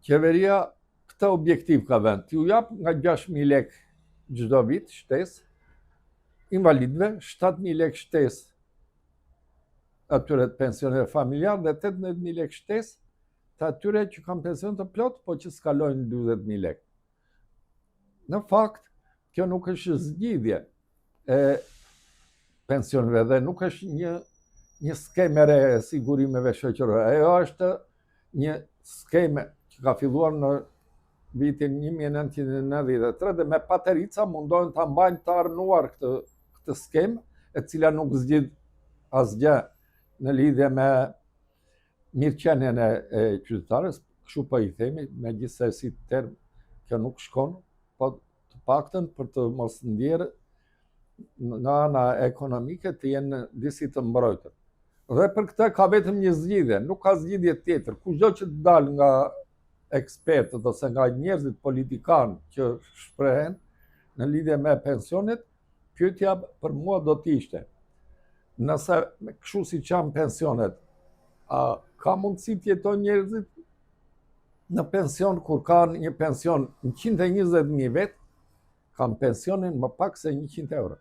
qeveria këtë objektiv ka vend, t'ju jap nga 6.000 lek çdo vit shtesë invalidëve, 7.000 lek shtesë atyre të pensionerëve familjar dhe 18.000 lek shtesë të atyre që kanë pension të plot, po që skalojnë 20.000 lek. Në fakt, kjo nuk është zgjidhje e pensioneve dhe nuk është një skemë re e sigurimeve shoqërore. Ajo është një skemë që ka filluar në vitin 1993 dhe me paterica mundohen ta mbajnë të arnuar këtë skemë, e cila nuk zgjidh asgjë në lidhje me mirëqenien e qytetarës, kështu po i themi, megjithëse si term kjo nuk shkon, po të paktën për të mos ndjerë nga ana ekonomike të jenë disi të mbrojtur. Dhe për këtë ka vetëm një zgjidhje, nuk ka zgjidhje tjetër. Kushdo që të dalë nga ekspertët ose nga njerëzit politikanë që shprehen në lidhje me pensionet, pyetja për mua do të ishte, nëse kështu siç janë pensionet, a ka mundësi të jetojnë njerëzit në pension kur kanë një pension 120.000 vet, kanë pensionin më pak se 100 euro.